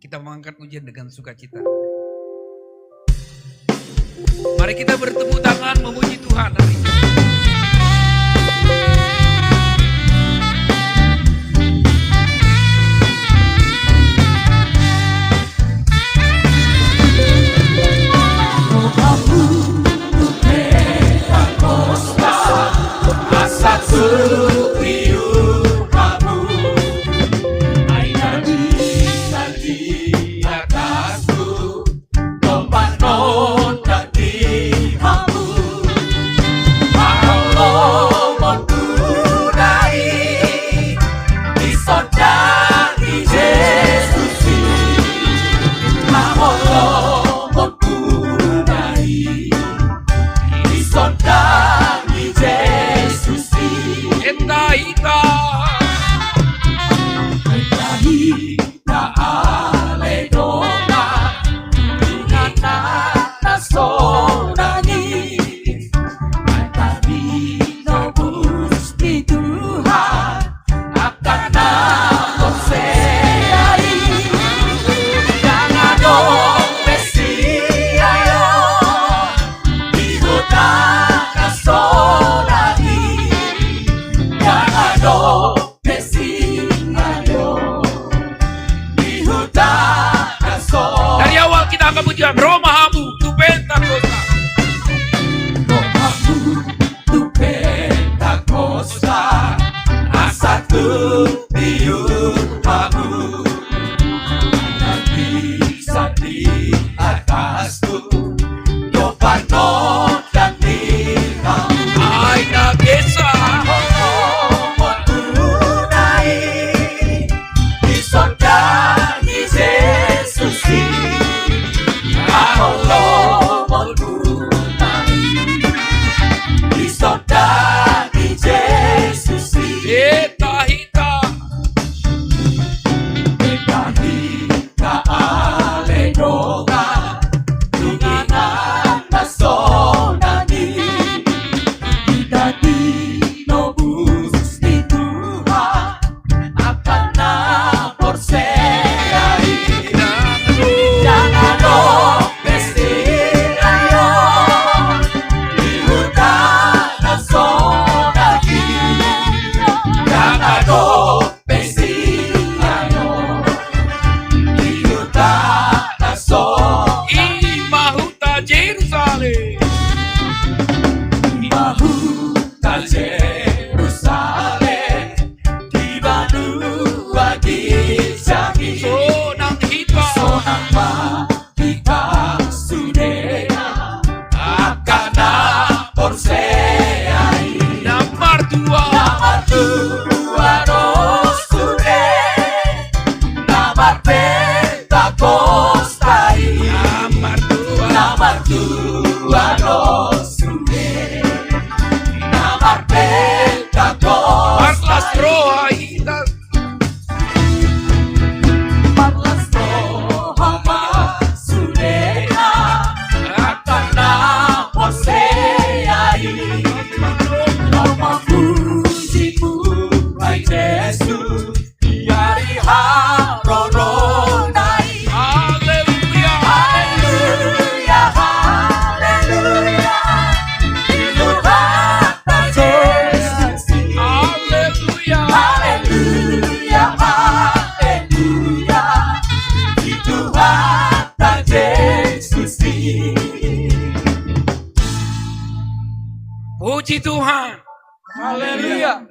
Kita mengangkat pujian dengan sukacita. Mari kita bertepuk tangan memuji Tuhan hari ini. Puji Tuhan. Haleluya.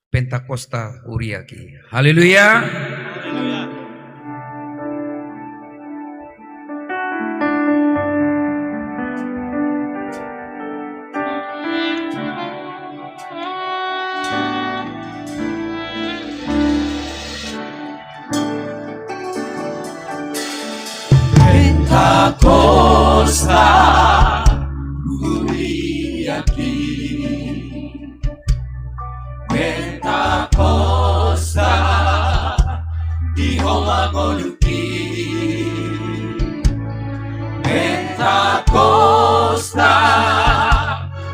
Pentakosta Uriaki. Haleluya. Pentakosta Uriaki, Pentakosta di Roma Moluki, Pentakosta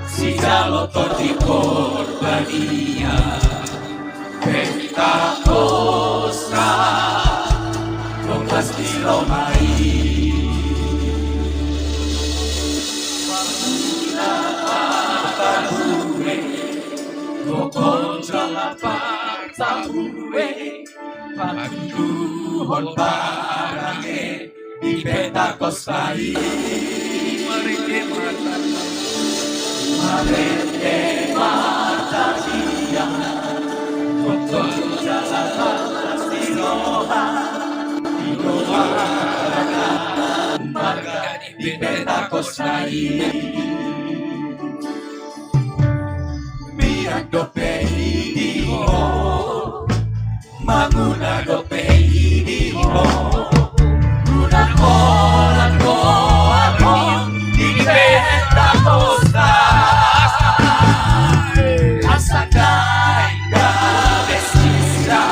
si Jaloto di Corbania, Pentakosta pasti romai. Bokojol lapar tabuwe, pagduhon parange di Pentakostai. Marete mata dia, bokojol lapar siroha, idoa marga di Pentakostai. Dope di ho, maguna dope di ho, guna kolan ko ako di Pentakostai. Asanay ka besisra,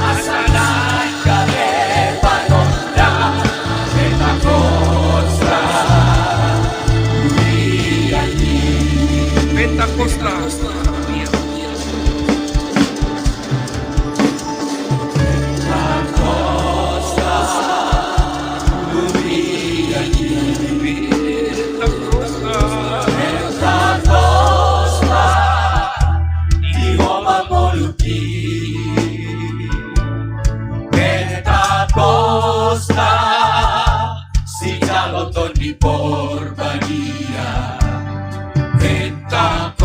asanay ka lepanonda, Pentakostai. Pentakostai. Pentakostai, si Jaloton di Porbania. Pentakostai,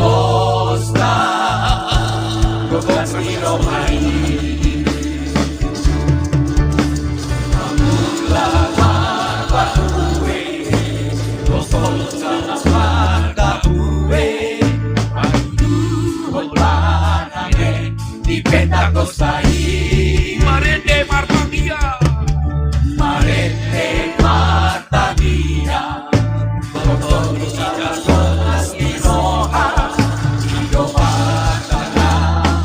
pasti romai. Amula marbaue, bokojol marbaue, pagduhon parange di Pentakostai. Marende Martania, Marete Martania, bokojol siroha, idoa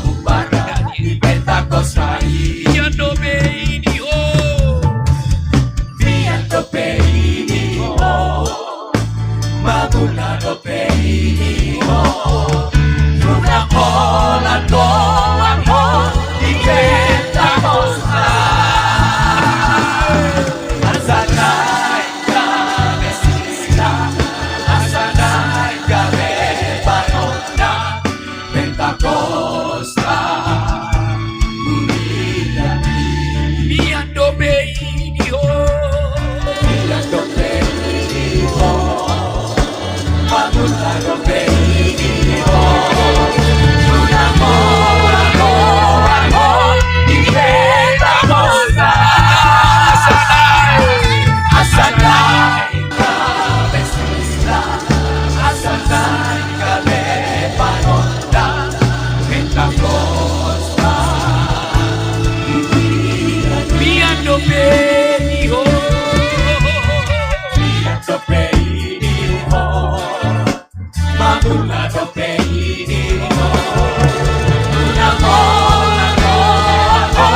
upada di Pentakostai. Yandobe ini ho, Biar dope ini ho, maguna dope ini ho, guna kolan doang ho di Pentakostai. Asanay ka besisra, asanay ka lepanonda, Pentakostai. Yandobe ini ho, Biar dope ini ho, maguna dope ini ho, guna kolan doang ho di Pentakostai. Asanay ka besisra, asanay ka lepanonda, Pentakostai. Yandobe ini ho, Biar dope ini ho, maguna dope ini ho, guna kolan doang ho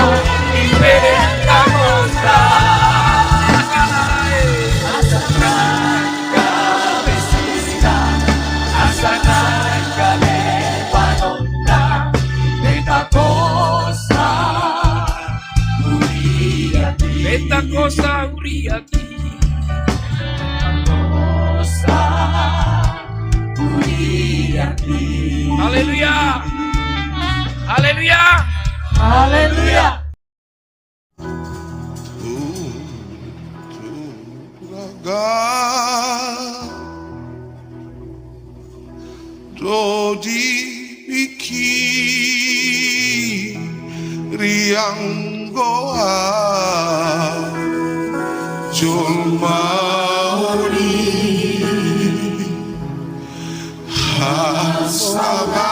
di Pentakostai. Asanay ka besisra, asanay ka lepanonda, Pentakostai. Uriati, Pentakostai Uriaki. Pentakostai, Uriati. Haleluya, haleluya. Haleluya. Dodi biki riang goa Julmauni Hasaba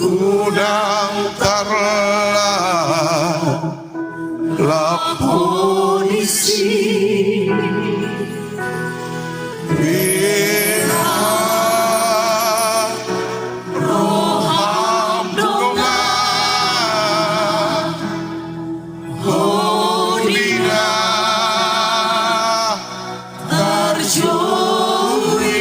Udang tarla Lapunisi Terjuri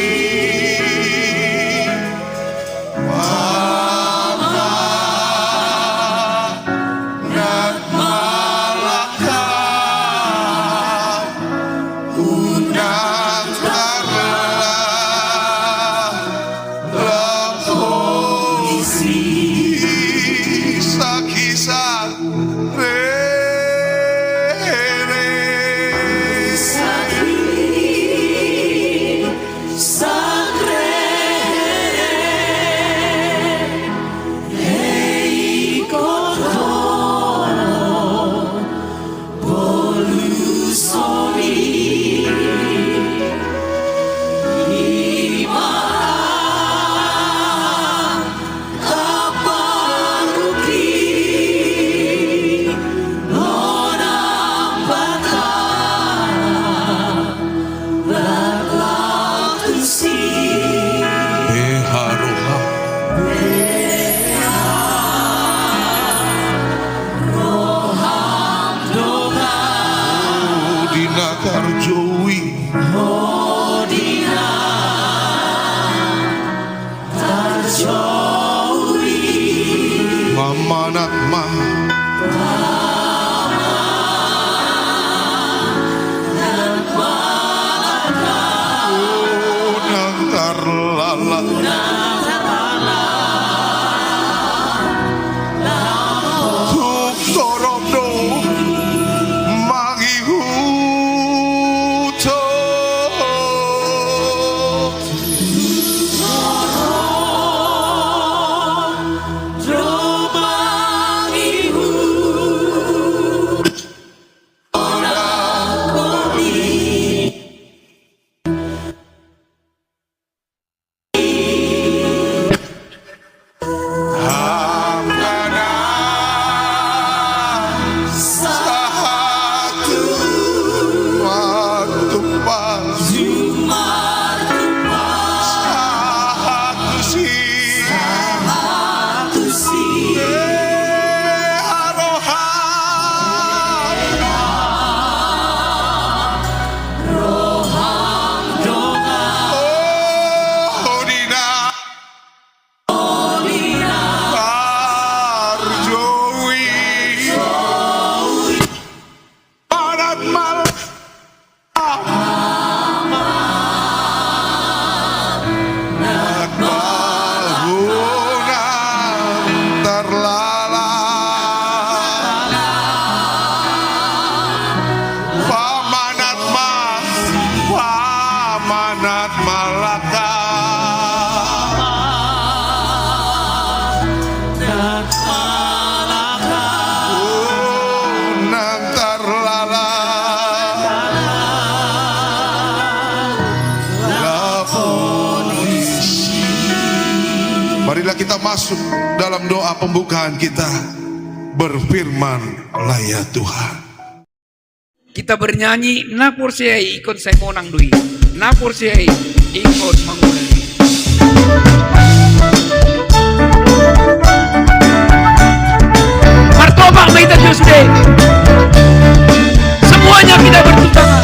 Mamanat ma Unang tarlala Tuk sorobdo Magihuto Pamanat Malaka Unang tarlala Marilah kita masuk dalam doa pembukaan kita. Berfirmanlah ya Tuhan. Kita bernyanyi napur siai ikut saya monang dui. Napur siai ikut mengulai. Martoba kita sudah. Semuanya kita bertepuk tangan.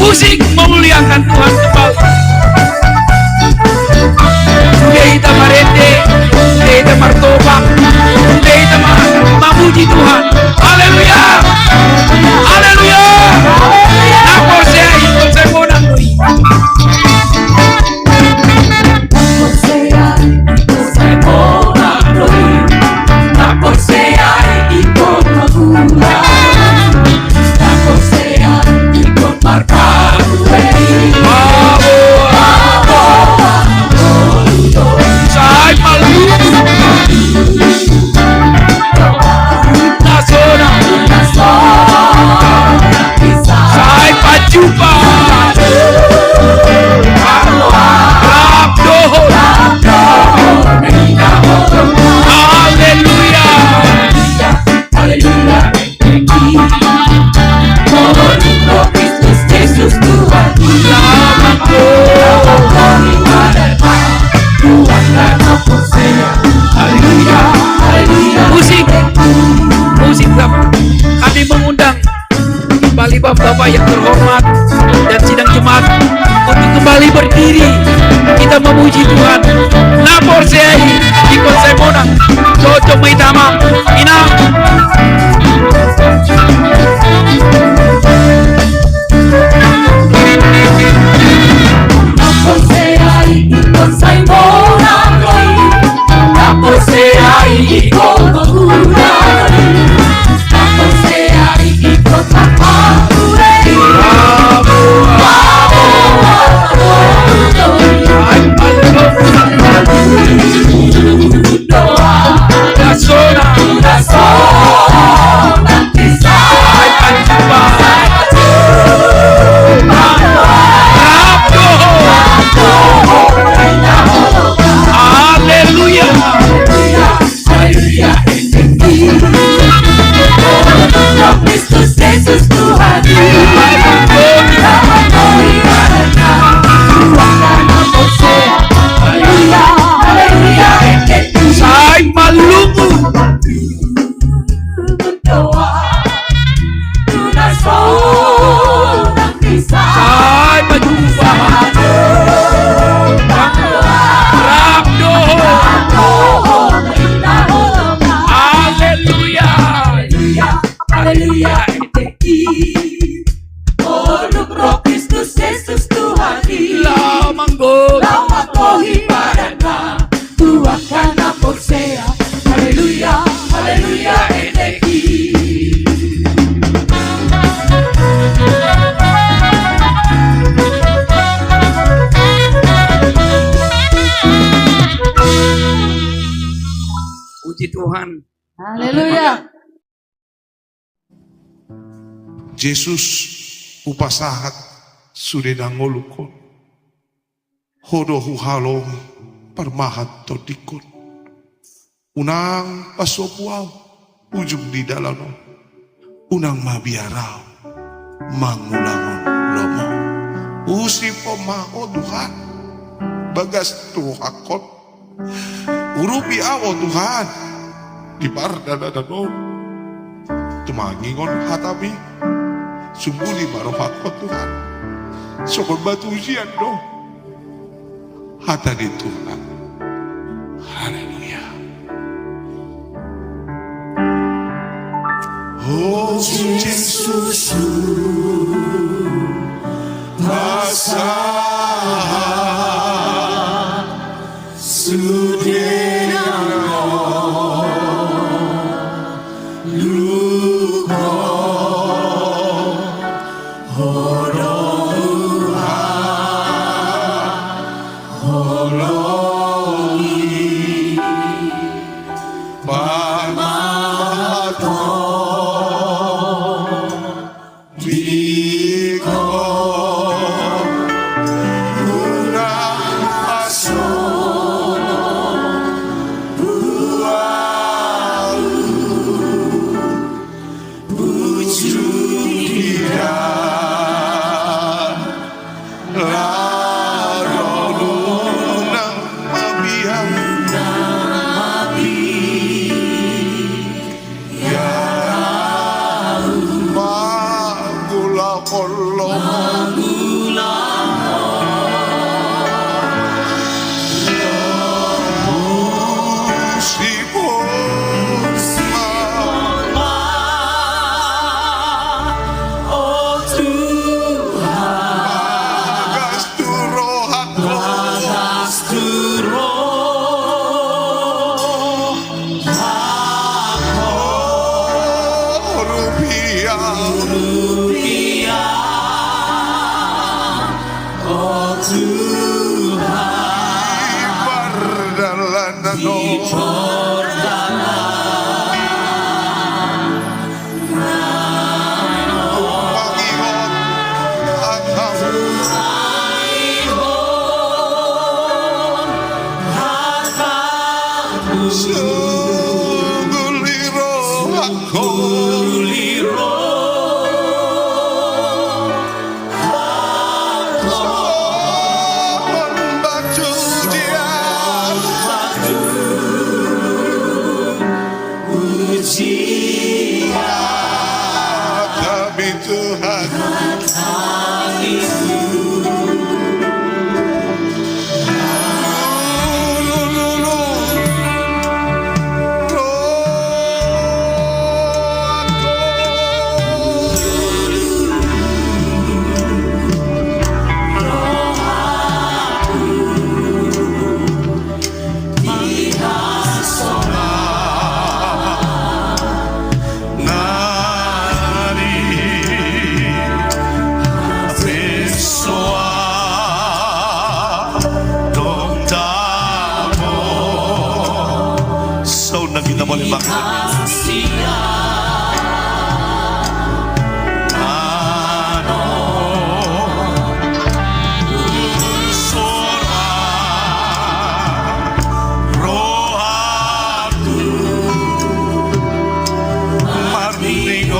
Musik memuliakan Tuhan kembali. Sudah kita marende, sudah kita martoba, sudah kita memuji Tuhan. Haleluya, haleluya. Napor saya ikut saya monang doi. Napor saya ikut saya monang doi. Napor saya ikut mengulai. Napor saya ikut marka. Sai malu, nasona, sai pajuba, haleluya, haleluya. Kristus Yesus Tuhan. Musik kami mengundang kembali bapak-bapak yang terhormat dan sidang jemaat untuk kembali berdiri. Kita memuji Tuhan. Napor saya ikut saya monang. Cocok maitama ina. Napor saya ikut saya monang. Puji Tuhan. Haleluya. Yesus upasahat sudah nangolukon. Hodo huhalong permahat todikon. Unang pasopuaw ujung di dalam. Unang mabiaraw mangulangon lomo. Usi pemao Tuhan. Bagas tuhakot. Urupi awo Tuhan. Di pardadadanon. Tumangingon hatami. Sumbuli marofakot Tuhan. Sokon batu ujian do. Hata di Tuhan. Haleluya. Oh Yesus, masa sudah Hati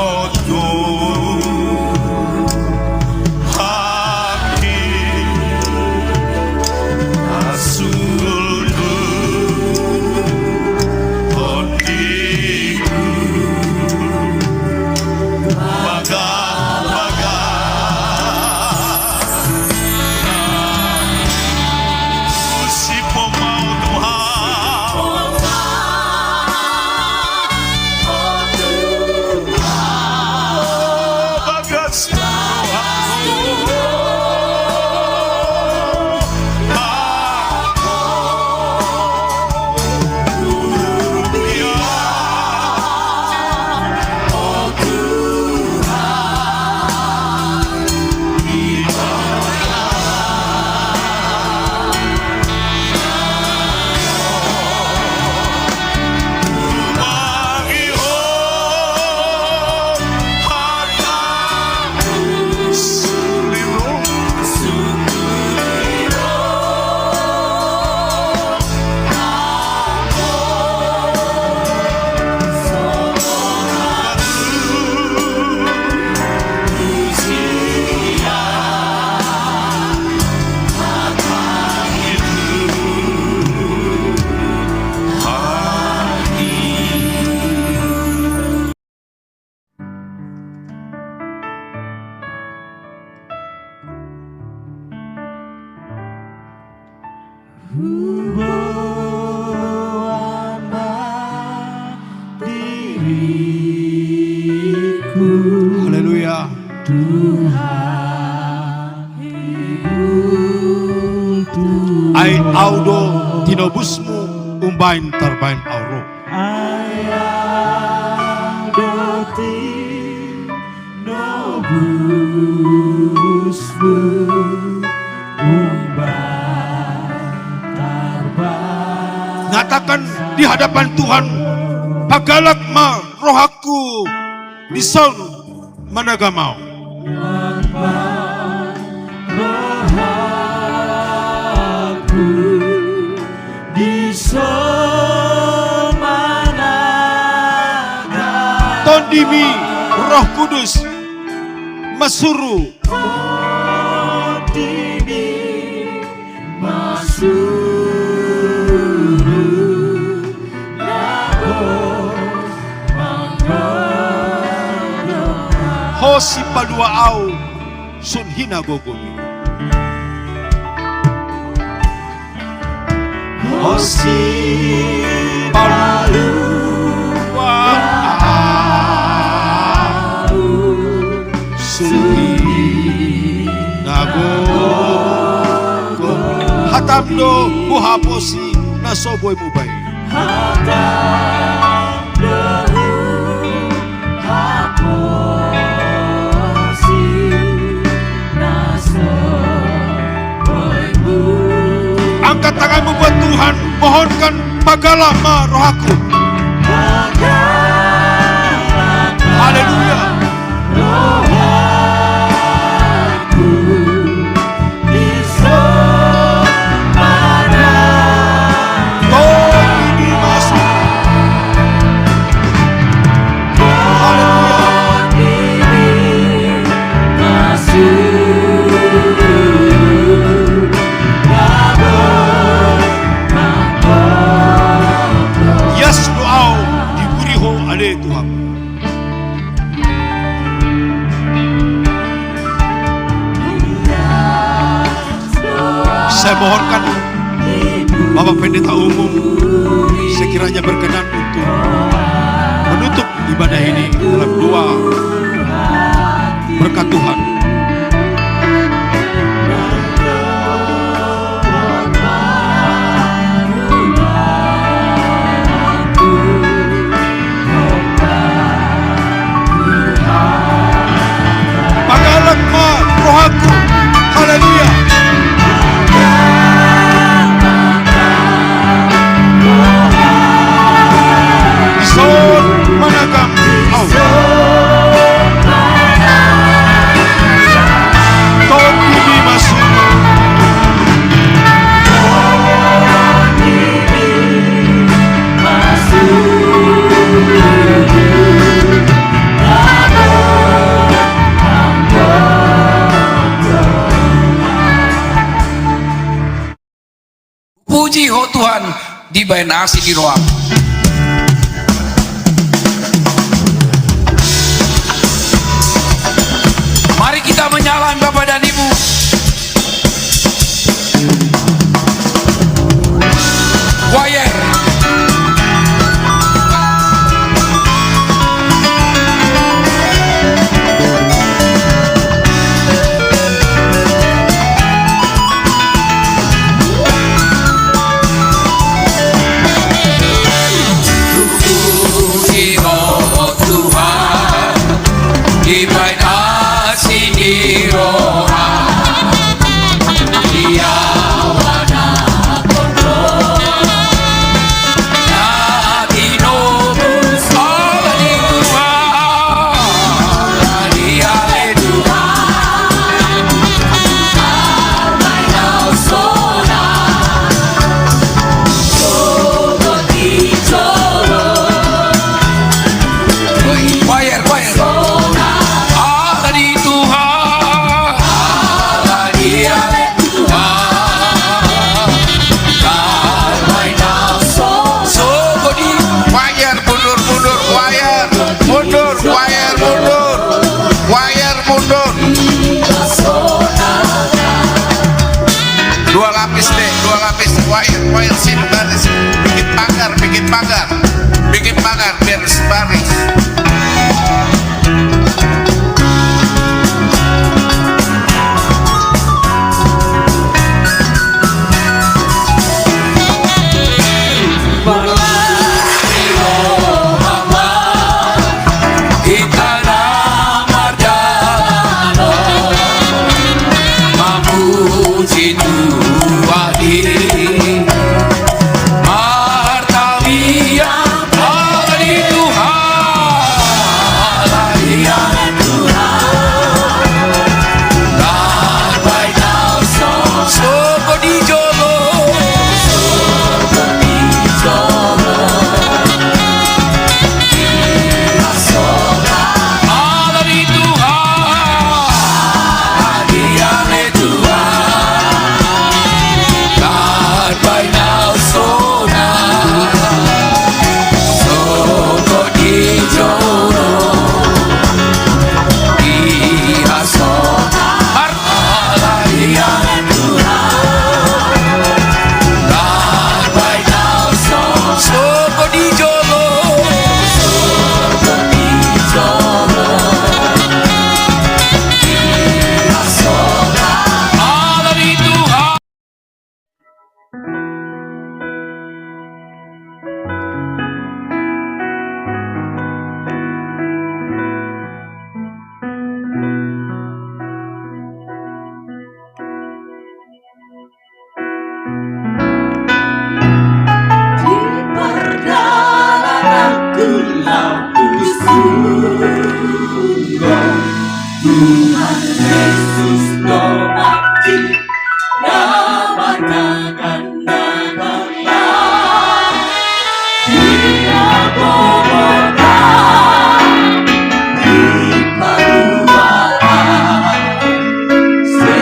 Ai audo tinobusmu umbain tarbain auro. Nyatakan di hadapan Tuhan, pagalak ma rohaku bison managamau. Tondimi Roh Kudus masuru hosi palua au sun hina gogomi hosi palua au sun hina gogomi hatamdo buhaposi nasoboy mubay angkat tanganmu buat Tuhan, mohonkan pagalah ma rohaku. Haleluya. Tuhan. Saya mohonkan Bapak Pendeta Umum sekiranya berkenan untuk menutup ibadah ini dalam doa berkat Tuhan. Rohaku, haleluya. Bison managam au topi di masuk puji ho Tuhan di bayan asik di roang. Mari kita menyalakan Bapak dan Ibu. Choir. Di bayan asik di roang. pulau Sungguh Tuhan Yesus mati Namanya nama Dia boboga di paluan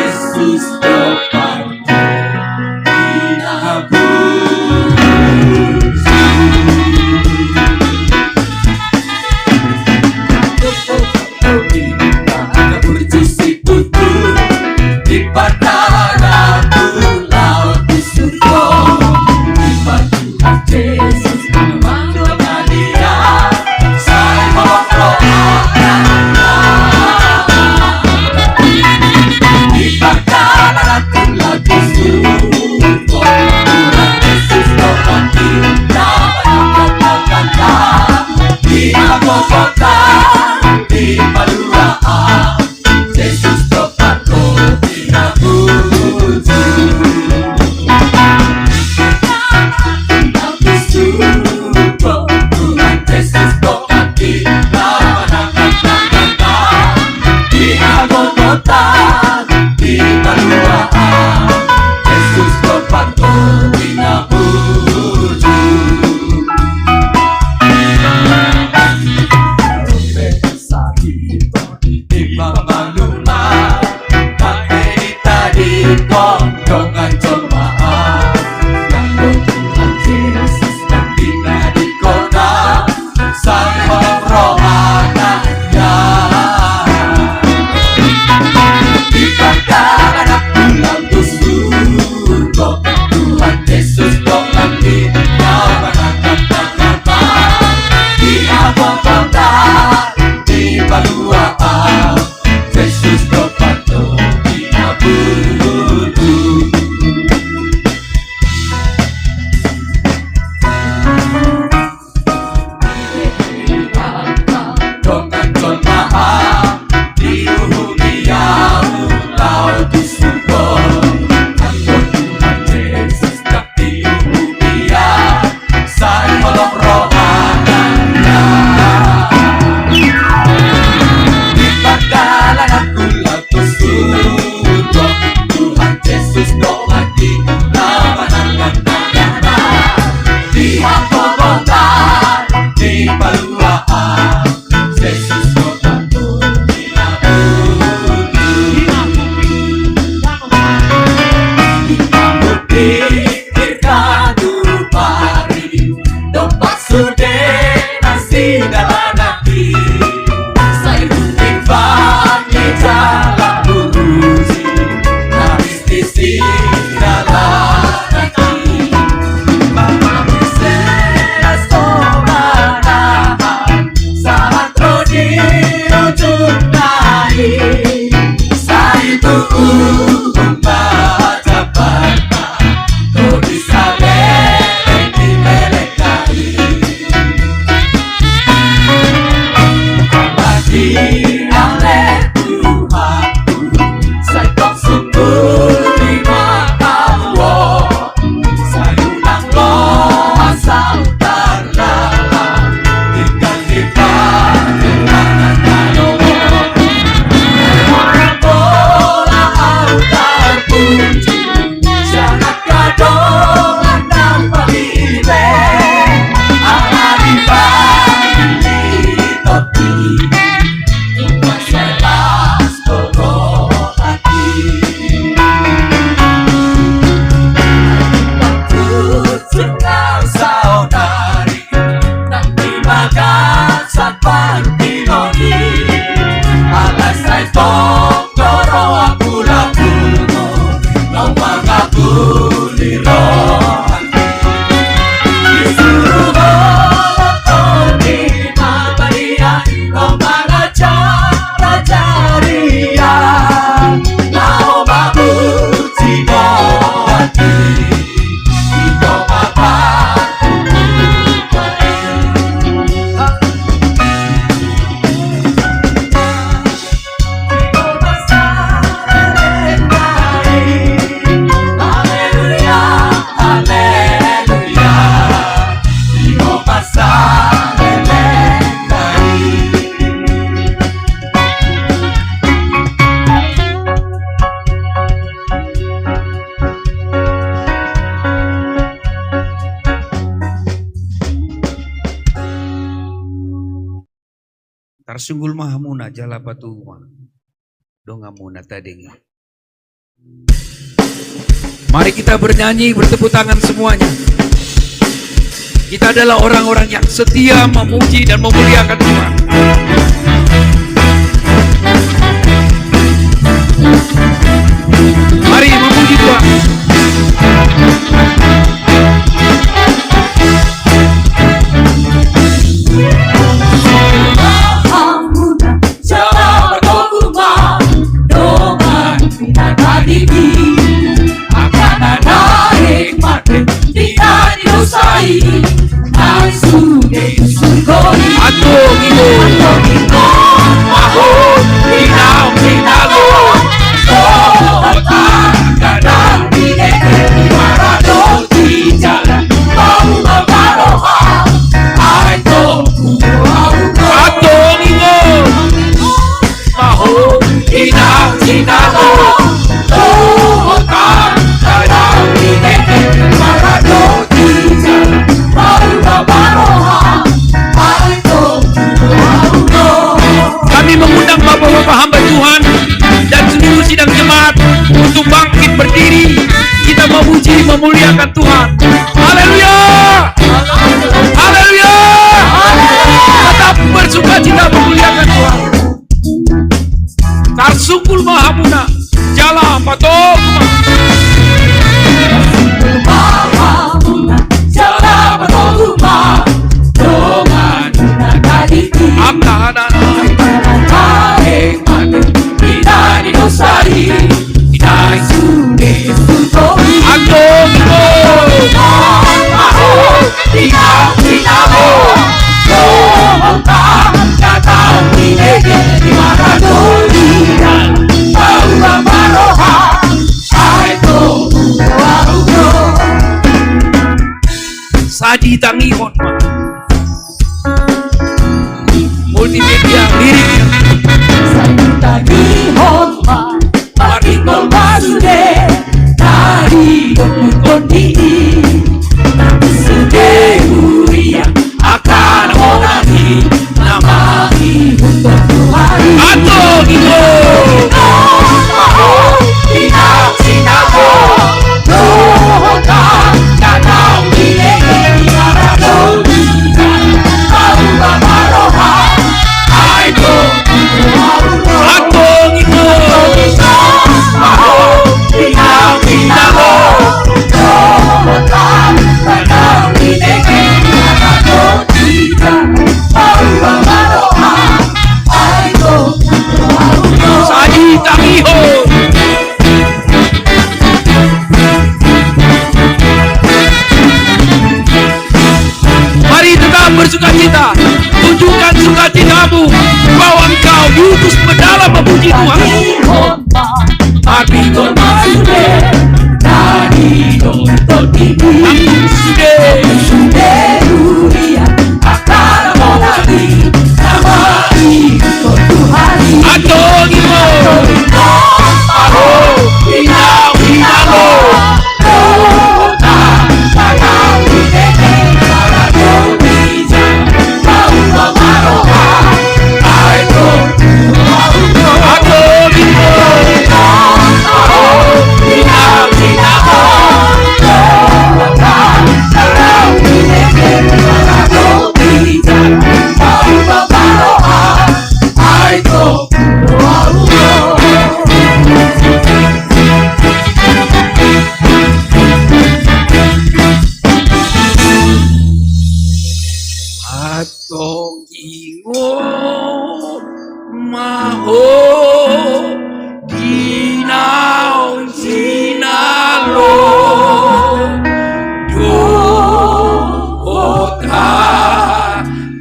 Yesus mati Tarsunggul mahamuna jala patuma. Dongamuna tading. Mari kita bernyanyi, bertepuk tangan semuanya. Kita adalah orang-orang yang setia memuji dan memuliakan Tuhan. Mari memuji Tuhan. Kami mengundang Bapak-Bapak hamba Tuhan dan seluruh sidang jemaat untuk bangkit berdiri. Kita memuji, memuliakan Tuhan. Haleluya! Haleluya! Tetap bersukacita memuliakan Tuhan. Tarsungkul mahamuna jala patokuma. Saji tangihon multimedia liriknya. Saji tangihon marikol masude dari kondisi sude uria akan menangi nama untuk Tuhan. Atau gitu. Bersukacita, tunjukkan sukacitamu bahwa engkau diutus mendalam memuji Tuhan. Marikol masude dari kondisi sude uria akan menangi nama untuk Tuhan. Atau gitu. Atong ingo maho dinaon sinalo do kota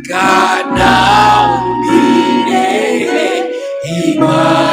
kanaon bine ima